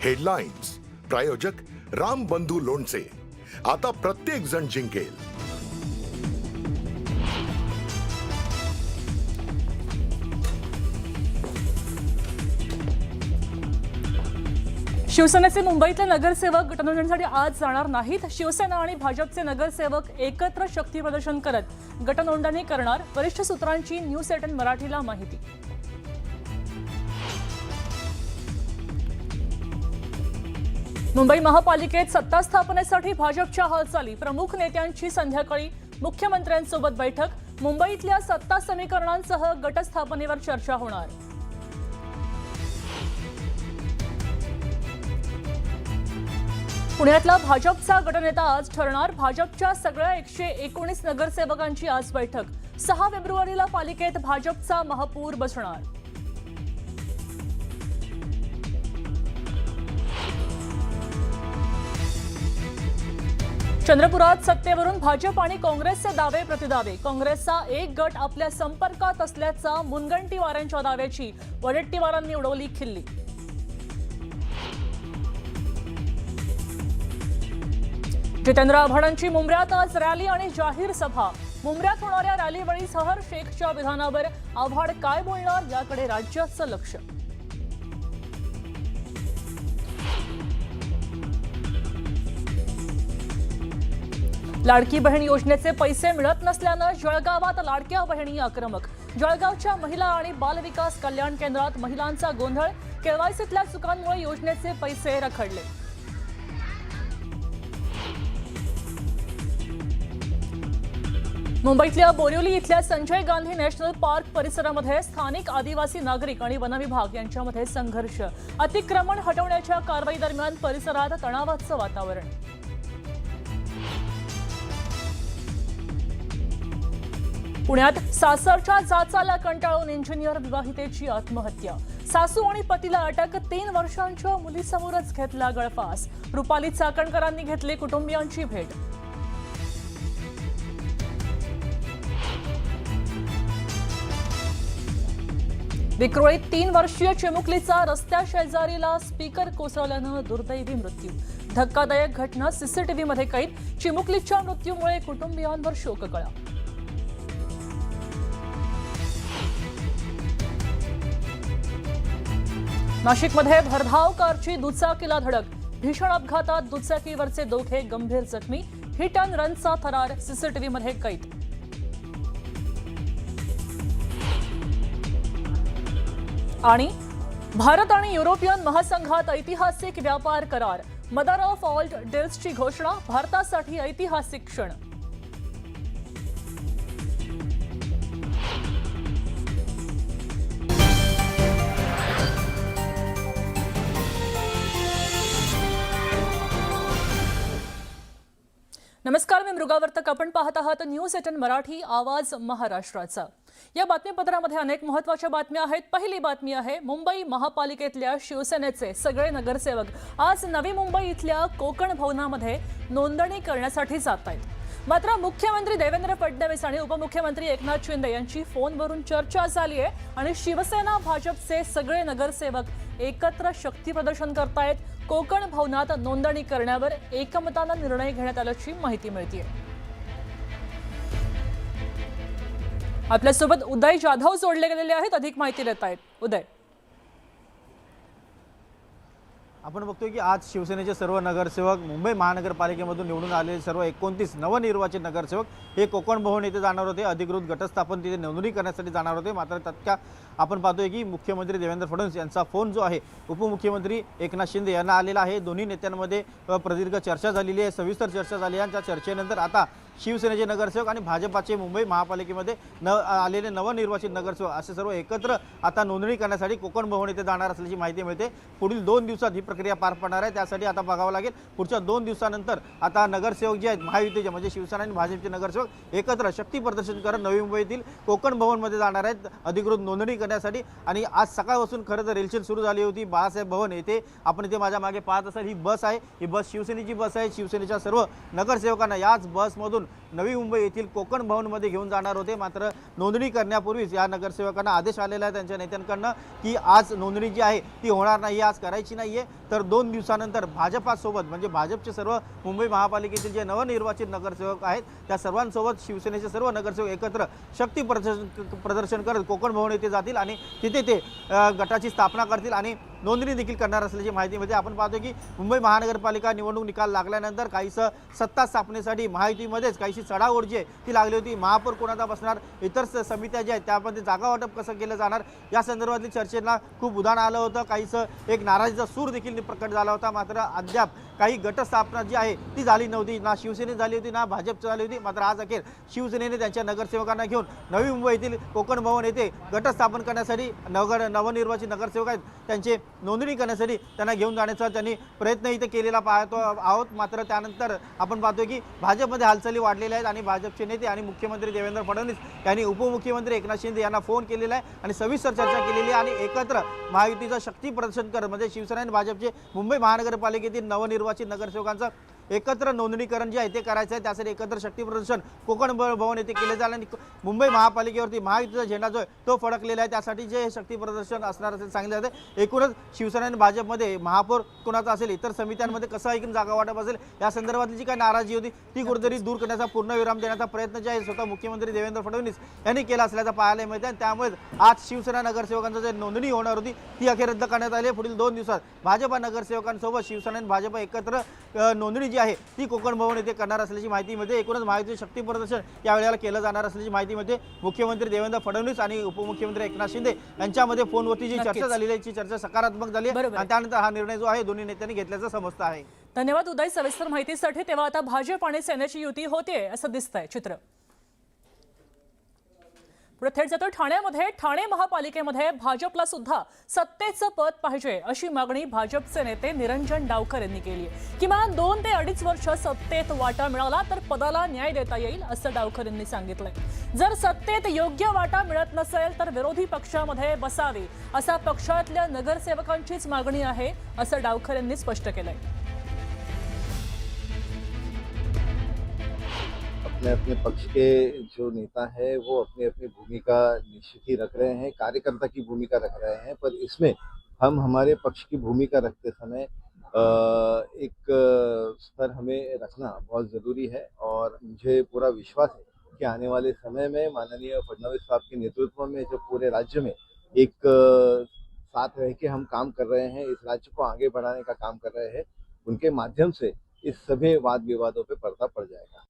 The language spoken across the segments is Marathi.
हेडलाईन्स प्रायोजक राम बंधू लोणचे। आता प्रत्येक जण जिंकेल। शिवसेनेचे मुंबईतले नगरसेवक गटनोंदणीसाठी आज जाणार नाहीत। शिवसेना आणि भाजपचे नगरसेवक एकत्र शक्ती प्रदर्शन करत गटनोंदणी करणार। वरिष्ठ सूत्रांची न्यूज 18 मराठीला माहिती। मुंबई महापालिकेत सत्ता स्थापनेसाठी भाजपच्या हालचाली। प्रमुख नेत्यांची संध्याकाळी मुख्यमंत्र्यांसोबत बैठक। मुंबईतल्या सत्ता समीकरणांसह गटस्थापनेवर चर्चा होणार। पुण्यातला भाजपचा गटनेता आज ठरणार। भाजपच्या सगळ्या 119 नगरसेवकांची आज बैठक। 6 फेब्रुवारीला पालिकेत भाजपचा महापूर बसणार। चंद्रपुरात सत्तेवरून भाजप आणि काँग्रेसचे दावे प्रतिदावे। काँग्रेसचा एक गट आपल्या संपर्कात असल्याचा मुनगंटीवारांच्या दाव्याची वडेट्टीवारांनी उडवली खिल्ली। जितेंद्र आव्हाडांची मुंबऱ्यात आज रॅली आणि जाहीर सभा। मुंबऱ्यात होणाऱ्या रॅलीवेळी सहर शेखच्या विधानावर आव्हाड काय बोलणार याकडे राज्याचं लक्ष। लाडकी बहीण योजनेचे पैसे मिळत नसल्यानं जळगावात लाडक्या बहिणी आक्रमक। जळगावच्या महिला आणि बालविकास कल्याण केंद्रात महिलांचा गोंधळ। केवायसीतल्या चुकांमुळे योजनेचे पैसे रखडले। मुंबईतल्या बोरिवली इथल्या संजय गांधी नॅशनल पार्क परिसरामध्ये स्थानिक आदिवासी नागरिक आणि वनविभाग यांच्यामध्ये संघर्ष। अतिक्रमण हटवण्याच्या कारवाई दरम्यान परिसरात तणावाचं वातावरण। पुण्यात सासरच्या जाचाला कंटाळून इंजिनियर विवाहितेची आत्महत्या। सासू आणि पतीला अटक। 3 वर्षांच्या मुलीसमोरच घेतला गळफास। रुपाली चाकणकरांनी घेतली कुटुंबियांची भेट। विक्रोळीत 3 वर्षीय चिमुकलीचा रस्त्या शेजारीला स्पीकर कोसळल्यानं दुर्दैवी मृत्यू। धक्कादायक घटना सीसीटीव्हीमध्ये कैद। चिमुकलीच्या मृत्यूमुळे कुटुंबियांवर शोककळा। नाशिकमध्ये भरधाव कारची दुचाकीला धडक। भीषण अपघातात दुचाकीवरचे दोघे गंभीर जखमी। हिट अँड रनचा थरार सीसीटीव्हीमध्ये कैद। आणि भारत आणि युरोपियन महासंघात ऐतिहासिक व्यापार करार। मदर ऑफ ऑल डील्सची घोषणा। भारतासाठी ऐतिहासिक क्षण। नमस्कार, मी मृगावर्तक। आपण पाहत आहात न्यूज 18 मराठी, आवाज महाराष्ट्राचा। या बातमीपत्रामध्ये अनेक महत्त्वाच्या बातम्या आहेत। पहिली बातमी आहे मुंबई महापालिकेतल्या शिवसेनेचे सगळे नगरसेवक आज नवी मुंबई इथल्या कोकण भवनामध्ये नोंदणी करण्यासाठी जात आहेत। मात्र मुख्यमंत्री देवेंद्र फडणवीस आणि उपमुख्यमंत्री एकनाथ शिंदे यांची फोनवरून चर्चा झाली आहे आणि शिवसेना भाजपचे सगळे नगरसेवक एकत्र शक्ती प्रदर्शन करतायत। कोकण भवनात नोंदणी करण्यावर एकमतानं निर्णय घेण्यात आल्याची माहिती मिळते। आपल्यासोबत उदय जाधव जोडले गेलेले आहेत, अधिक माहिती देत आहेत। उदय, आपण बघतोय की आज शिवसेनेचे सर्व नगरसेवक मुंबई महानगरपालिकेमधून निवडून आलेले सर्व 29 नवनिर्वाचित नगरसेवक हे कोकण भवन येथे जाणार होते। अधिकृत गटस्थापन तिथे नोंदणी करण्यासाठी जाणार होते। मात्र तत्काळ आपण पाहतोय की मुख्यमंत्री देवेंद्र फडणवीस यांचा फोन जो आहे उपमुख्यमंत्री एकनाथ शिंदे यांना आलेला आहे। दोन्ही नेत्यांमध्ये प्रदीर्घ चर्चा झालेली आहे, सविस्तर चर्चा झाली आहे। त्या चर्चेनंतर आता शिवसेनेचे नगरसेवक आणि भाजपाचे मुंबई महापालिकेमध्ये आलेले नवनिर्वाचित नगरसेवक असे सर्व एकत्र आता नोंदणी करण्यासाठी कोकण भवन येथे जाणार असल्याची माहिती मिळते। पुढील 2 दिवसात ही प्रक्रिया पार पडणार आहे। त्यासाठी आता बघावं लागेल पुढच्या 2 दिवसानंतर आता नगरसेवक जे आहेत महायुतीचे म्हणजे शिवसेना आणि भाजपचे नगरसेवक एकत्र शक्ती प्रदर्शन करत नवी मुंबईतील कोकण भवनमध्ये जाणार आहेत अधिकृत नोंदणी करण्यासाठी। आणि आज सकाळपासून खरं तर रेलचेल सुरू झाली होती बाळासाहेब भवन येथे। आपण इथे माझ्या मागे पाहत असाल ही बस आहे, ही बस शिवसेनेची बस आहे। शिवसेनेच्या सर्व नगरसेवकांना याच बसमधून नवी मुंबई येथील कोकण भवनमध्ये घेऊन जाणार होते। मात्र नोंदणी करण्यापूर्वीच या नगरसेवकांना आदेश आलेला आहे त्यांच्या नेत्यांकडनं की आज नोंदणी जी आहे ती होणार नाही, आज करायची नाहीये। तर 2 दिवसानंतर भाजपासोबत म्हणजे भाजपचे सर्व मुंबई महापालिकेतील जे नवनिर्वाचित नगरसेवक आहेत त्या सर्वांसोबत शिवसेनेचे सर्व नगरसेवक एकत्र शक्ती प्रदर्शन करत कोकण भवन येथे जातील आणि तिथे ते गटाची स्थापना करतील आणि नोंदणी देखील करणार असल्याची माहिती मिळते। आपण पाहतो की मुंबई महानगरपालिका निवडणूक निकाल लागल्यानंतर काहीसं सत्ता स्थापनेसाठी महायुतीमध्येच काहीशी चढाओढ जी आहे ती लागली होती। महापौर कोणाचा बसणार, इतर समित्या ज्या आहेत त्यामध्ये जागा वाटप कसं केलं जाणार या संदर्भातली चर्चेला खूप उधाण आलं होतं। काहीसं एक नाराजीचा सूर देखील प्रकट झाला होता। मात्र अद्याप काही गटस्थापना जी आहे ती झाली नव्हती, ना शिवसेने झाली होती ना भाजप झाली होती। मात्र आज अखेर शिवसेनेने त्यांच्या नगरसेवकांना घेऊन नवी मुंबई येथील कोकण भवन येथे गटस्थापन करण्यासाठी नवनिर्वाचित नगरसेवक आहेत त्यांचे नोंदणी करण्यासाठी त्यांना घेऊन जाण्याचा त्यांनी प्रयत्न इथे केलेला पाहतो आहोत। मात्र त्यानंतर आपण पाहतोय की भाजपमध्ये हालचाली वाढलेल्या आहेत आणि भाजपचे नेते आणि मुख्यमंत्री देवेंद्र फडणवीस यांनी उपमुख्यमंत्री एकनाथ शिंदे यांना फोन केलेला आहे आणि सविस्तर चर्चा केलेली आहे आणि एकत्र महायुतीचा शक्ती प्रदर्शन करत म्हणजे शिवसेना आणि भाजपचे मुंबई महानगरपालिकेतील नवनिर्वाचित नगरसेवकांचं एकत्र नोंदणीकरण जे आहे ते करायचं आहे। त्यासाठी एकत्र शक्ती प्रदर्शन कोकण भवन येथे केले जाईल आणि मुंबई महापालिकेवरती महायुतीचा झेंडा जो आहे तो फडकलेला आहे। त्यासाठी जे शक्ती प्रदर्शन असणार असेल सांगितले जाते। एकूणच शिवसेना आणि भाजपमध्ये महापौर कोणाचा असेल, इतर समित्यांमध्ये कसं ऐकून जागा वाटप असेल या संदर्भातली जी काही नाराजी होती ती कुठेतरी दूर करण्याचा पूर्णविराम देण्याचा प्रयत्न जे आहे स्वतः मुख्यमंत्री देवेंद्र फडणवीस यांनी केला असल्याचं पाहायला मिळते आणि त्यामुळे आज शिवसेना नगरसेवकांचं जे नोंदणी होणार होती ती अखेर रद्द करण्यात आली। पुढील 2 दिवसात भाजपा नगरसेवकांसोबत शिवसेना आणि भाजप एकत्र नोंदणी आहे ती कोकण भवन येथे करणार असल्याची माहिती मिळते। एकूणच महायुतीचे शक्ती प्रदर्शन यावेळेला केलं जाणार असल्याची माहिती मिळते। मुख्यमंत्री देवेंद्र फडणवीस आणि उपमुख्यमंत्री एकनाथ शिंदे यांच्यामध्ये फोनवरती जी चर्चा झालेली आहे ती चर्चा सकारात्मक झाली आणि त्यानंतर हा निर्णय जो आहे दोन्ही नेत्यांनी घेतल्याचं समजतं आहे। धन्यवाद उदय सविस्तर माहितीसाठी। तेव्हा आता भाजप आणि सेनेची युती होतीये असं दिसतंय चित्र। पुढे थेट जातो ठाण्यामध्ये। ठाणे महापालिकेमध्ये भाजपला सुद्धा सत्तेचं पद पाहिजे अशी मागणी भाजपचे नेते निरंजन डावकर यांनी केली आहे। किमान 2 ते 2.5 वर्ष सत्तेत वाटा मिळाला तर पदाला न्याय देता येईल असं डावकर यांनी सांगितलंय। जर सत्तेत योग्य वाटा मिळत नसेल तर विरोधी पक्षामध्ये बसावे असा पक्षातल्या नगरसेवकांचीच मागणी आहे असं डावकर यांनी स्पष्ट केलंय। अपने अपने पक्ष के जो नेता है वो अपनी अपनी भूमिका निश्चित ही रख रहे हैं, कार्यकर्ता की भूमिका रख रहे हैं, पर इसमें हम हमारे पक्ष की भूमिका रखते समय एक स्तर हमें रखना बहुत ज़रूरी है और मुझे पूरा विश्वास है कि आने वाले समय में माननीय फडणवीस साहब के नेतृत्व में जो पूरे राज्य में एक साथ रह के हम काम कर रहे हैं, इस राज्य को आगे बढ़ाने का काम कर रहे हैं, उनके माध्यम से इस सभी वाद विवादों पे पर्दा पड़ जाएगा।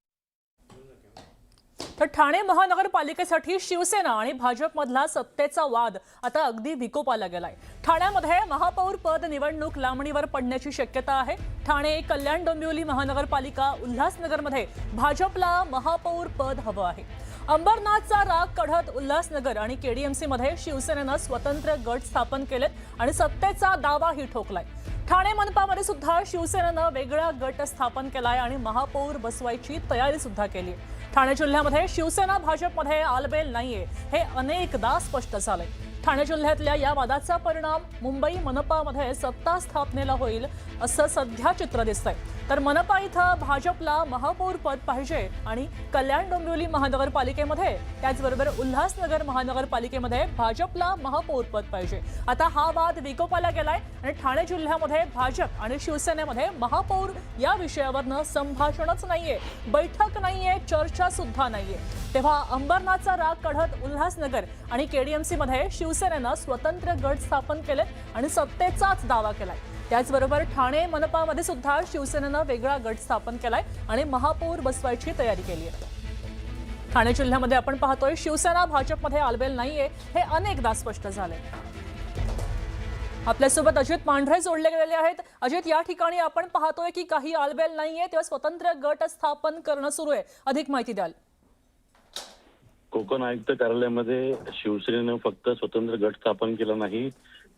तर ठाणे महानगरपालिकेसाठी शिवसेना आणि भाजपमधला सत्तेचा वाद आता अगदी विकोपाला गेलाय। ठाण्यामध्ये महापौर पद निवडणूक लांबणीवर पडण्याची शक्यता आहे। ठाणे, कल्याण डोंबिवली महानगरपालिका, उल्हासनगरमध्ये भाजपला महापौर पद हवं आहे। अंबरनाथचा राग काढत उल्हासनगर आणि केडीएमसी मध्ये शिवसेनेनं स्वतंत्र गट स्थापन केलेत आणि सत्तेचा दावाही ठोकलाय। ठाणे मनपामध्ये सुद्धा शिवसेनेनं वेगळा गट स्थापन केलाय आणि महापौर बसवायची तयारी सुद्धा केली आहे। ठाणे जिल्ह्यामध्ये शिवसेना भाजपमध्ये आलबेल नाहीये हे अनेकदा स्पष्ट झालंय। ठाणे जिल्ह्यातल्या या वादाचा परिणाम मुंबई मनपामध्ये सत्ता स्थापनेला होईल असं सध्या चित्र दिसतंय। तर मनपा इथं भाजपला महापौर पद पाहिजे आणि कल्याण डोंबिवली महानगरपालिकेमध्ये त्याचबरोबर उल्हासनगर महानगरपालिकेमध्ये भाजपला महापौर पद पाहिजे। आता हा वाद विकोपाला गेलाय आणि ठाणे जिल्ह्यामध्ये भाजप आणि शिवसेनेमध्ये महापौर या विषयावरनं संभाषणच नाहीये, बैठक नाहीये, चर्चा सुद्धा नाहीये। तेव्हा अंबरनाथचा राग काढत उल्हासनगर आणि केडीएमसी मध्ये शिवसेनेनं स्वतंत्र गट स्थापन केले आणि सत्तेचाच दावा केलाय। त्याचबरोबर ठाणे मनपामध्ये सुद्धा शिवसेनेनं वेगळा गट स्थापन केलाय आणि महापौर बसवायची तयारी केली आहे। ठाणे जिल्ह्यामध्ये आपण पाहतोय शिवसेना भाजपमध्ये आलबेल नाहीये हे अनेकदा स्पष्ट झाले। आपल्यासोबत अजित पांढरे जोडले गेलेले आहेत। अजित, या ठिकाणी आपण पाहतोय की काही आलबेल नाहीये तेव्हा स्वतंत्र गट स्थापन करणं सुरू आहे, अधिक माहिती द्याल? कोकण आयुक्त कार्यालयामध्ये शिवसेनेनं फक्त स्वतंत्र गट स्थापन केला नाही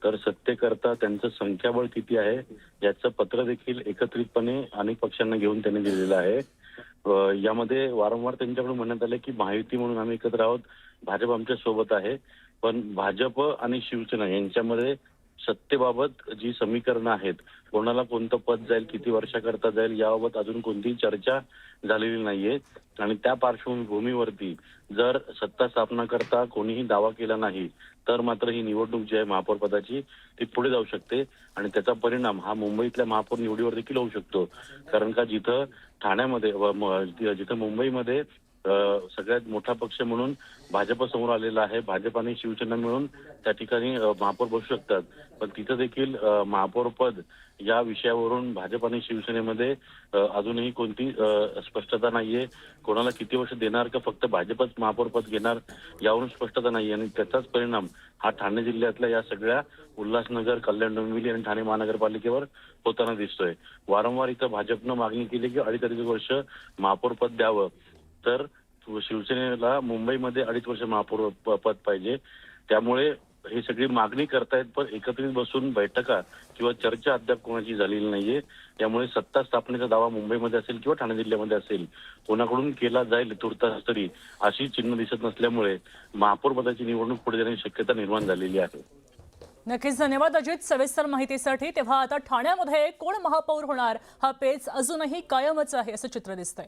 तर सत्तेकरता त्यांचं संख्याबळ किती आहे याचं पत्र देखील एकत्रितपणे अनेक पक्षांना घेऊन त्यांनी दिलेलं आहे। यामध्ये वारंवार त्यांच्याकडून म्हणण्यात आले की महायुती म्हणून आम्ही एकत्र आहोत, भाजप आमच्या सोबत आहे, पण भाजप आणि शिवसेना यांच्यामध्ये सत्तेबाबत जी समीकरणं आहेत, कोणाला कोणतं पद जाईल, किती वर्षाकरता जाईल, याबाबत अजून कोणतीही चर्चा झालेली नाहीये. आणि त्या पार्श्वभूमीवरती जर सत्ता स्थापना करता कोणीही दावा केला नाही तर मात्र ही निवडणूक जी आहे महापौर पदाची ती पुढे जाऊ शकते आणि त्याचा परिणाम हा मुंबईतल्या महापौर निवडीवर देखील होऊ शकतो. कारण का जिथं ठाण्यामध्ये जिथं मुंबईमध्ये सगळ्यात मोठा पक्ष म्हणून भाजप समोर आलेला आहे, भाजप आणि शिवसेना मिळून त्या ठिकाणी महापौर बसू शकतात. पण तिथं देखील महापौर पद या विषयावरून भाजप आणि शिवसेनेमध्ये अजूनही कोणती स्पष्टता नाहीये. कोणाला किती वर्ष देणार का फक्त भाजपच महापौर पद घेणार यावरून स्पष्टता नाहीये आणि त्याचाच परिणाम हा ठाणे जिल्ह्यातल्या या सगळ्या उल्हासनगर, कल्याण डोंबिवली आणि ठाणे महानगरपालिकेवर होताना दिसतोय. वारंवार इथं भाजपनं मागणी केली की 2.5 वर्ष महापौर पद द्यावं, तर शिवसेनेला मुंबईमध्ये 2.5 वर्ष महापौर पद पाहिजे. त्यामुळे ही सगळी मागणी करतायत, पण एकत्रित बसून बैठका किंवा चर्चा अद्याप कोणाची झालेली नाहीये. त्यामुळे सत्ता स्थापनेचा दावा मुंबईमध्ये असेल किंवा ठाणे जिल्ह्यामध्ये असेल, कोणाकडून केला जाईल तुर्तास तरी अशी चिन्ह दिसत नसल्यामुळे महापौर पदाची निवडणूक पुढे जाण्याची शक्यता निर्माण झालेली आहे. नक्कीच धन्यवाद अजित सविस्तर माहितीसाठी. तेव्हा आता ठाण्यामध्ये कोण महापौर होणार हा पेच अजूनही कायमच आहे असं चित्र दिसतंय.